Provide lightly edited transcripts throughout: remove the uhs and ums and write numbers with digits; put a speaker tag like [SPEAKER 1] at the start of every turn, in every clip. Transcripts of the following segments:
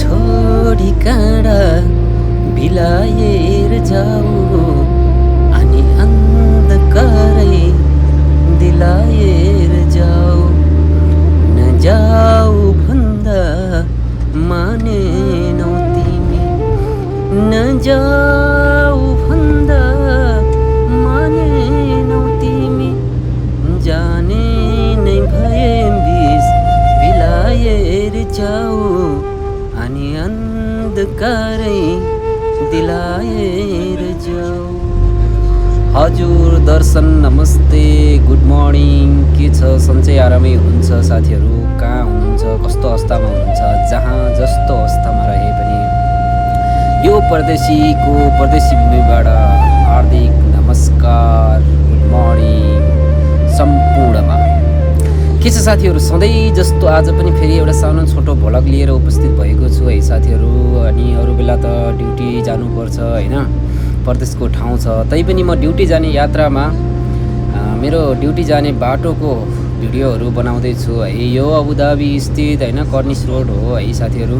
[SPEAKER 1] छोडी काँडा बिलाएर जाऊ अनि अन्धकारै दिलाएर जाऊ नजाऊ भन्दा मानेनौ तिमी नजाऊ भन्दा मानेनौ तिमी जाने नै भए बिस बिलाएर जाऊ अनि अन्धकारै दिलाएर जाऊ। हजुर दर्शन नमस्ते गुड मर्निङ के छ सन्चै आरामै हुनुहुन्छ साथीहरू कहाँ हुनुहुन्छ कस्तो अवस्थामा हुनुहुन्छ जहाँ जस्तो अवस्थामा रहे पनि यो परदेशी भूमिबाट हार्दिक नमस्कार गुड मर्निङ सम्पूर्णमा के छ साथीहरू सधैँ जस्तो आज पनि फेरि एउटा सानो छोटो भ्लग लिएर उपस्थित भएको छु है साथीहरू। अनि अरू बेला त ड्युटी जानुपर्छ होइन परदेशको ठाउँ छ तैपनि म ड्युटी जाने यात्रामा मेरो ड्युटी जाने बाटोको भिडियोहरू बनाउँदैछु है। यो अबुधाबी स्थित होइन कर्निस रोड हो है साथीहरू।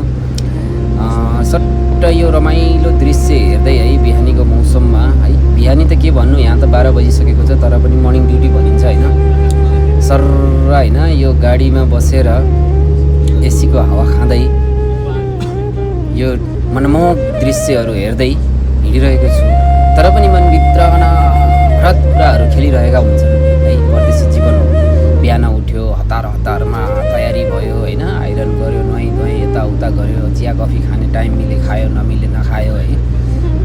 [SPEAKER 1] सट्ट यो रमाइलो दृश्य हेर्दै है बिहानीको मौसममा है बिहानी त के भन्नु यहाँ त 12 बजिसकेको छ तर पनि मर्निङ ड्युटी भनिन्छ होइन सर होइन यो गाडीमा बसेर एसीको हावा खाँदै यो मनमोहक दृश्यहरू हेर्दै हिँडिरहेको छु तर पनि मनभित्र अनाहरत कुराहरू खेलिरहेका हुन्छन् है। परदेशी जीवन हो बिहान उठ्यो हतारमा तयारी भयो होइन आइरन गर्यो नुहाइ धुवाइ यताउता गर्यो चिया कफी खाने टाइम मिले खायो नमिले नखायो है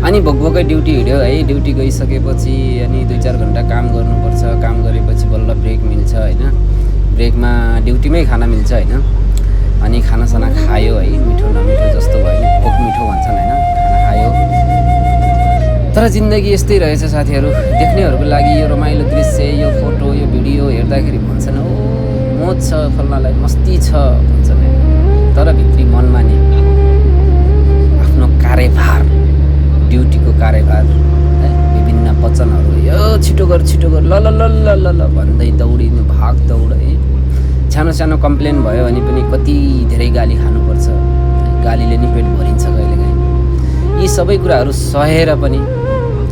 [SPEAKER 1] अनि भोकभोकै ड्युटी हिँड्यो है। ड्युटी गइसकेपछि अनि 2-4 घन्टा काम गर्नुपर्छ काम गरेपछि बल्ल ब्रेक मिल्छ होइन ब्रेकमा ड्युटीमै खाना मिल्छ होइन अनि खानासाना खायो है मिठो नमिठो जस्तो भयो नि भोक मिठो भन्छन् होइन खाना खायो। तर जिन्दगी यस्तै रहेछ साथीहरू देख्नेहरूको लागि यो रमाइलो दृश्य यो फोटो यो भिडियो हेर्दाखेरि भन्छन् ओ मोज छ फल्नालाई मस्ती छ भन्छन् तर भित्री मनमा नि आफ्नो कार्यभार ड्युटीको कार्यभार है विभिन्न वचनहरू यो छिटो गर ल ल ल ल ल ल भन्दै दौडिनु भाग दौड है। सानो कम्प्लेन भयो भने पनि कति धेरै गाली खानुपर्छ गालीले नि पेट भरिन्छ कहिलेकाहीँ। यी सबै कुराहरू सहेर पनि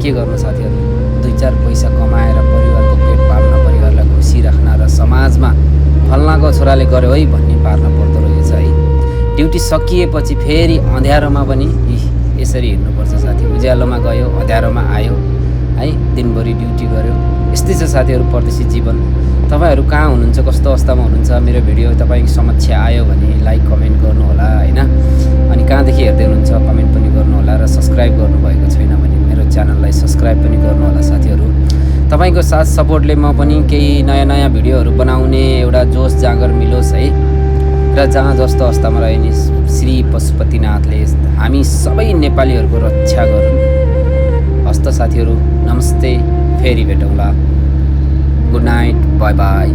[SPEAKER 1] के गर्नु साथीहरू 2-4 पैसा कमाएर परिवारको पेट पाल्न परिवारलाई खुसी राख्न र समाजमा फल्नाको छोराले गर्यो है भन्ने पार्न पर्दो रहेछ है। ड्युटी सकिएपछि फेरि अँध्यारोमा पनि यसरी हिँड्नुपर्छ साथी उज्यालोमा गयो अँध्यारोमा आयो है दिनभरि ड्युटी गर्यो यस्तै छ साथीहरू परदेशी जीवन। तपाईँहरू कहाँ हुनुहुन्छ कस्तो अवस्थामा हुनुहुन्छ मेरो भिडियो तपाईँको समक्ष आयो भने लाइक कमेन्ट गर्नुहोला होइन अनि कहाँदेखि हेर्दै हुनुहुन्छ कमेन्ट पनि गर्नुहोला र सब्सक्राइब गर्नुभएको छैन भने मेरो च्यानललाई सब्सक्राइब पनि गर्नुहोला साथीहरू। तपाईँको साथ सपोर्टले म पनि केही नयाँ भिडियोहरू बनाउने एउटा जोस जाँगर मिलोस् है र जहाँ जस्तो अवस्थामा रहे नि श्री पशुपतिनाथले हामी सबै नेपालीहरूको रक्षा गरून्। हस्त साथीहरू नमस्ते फेरि भेटौँला गुड नाइट बाई बाई।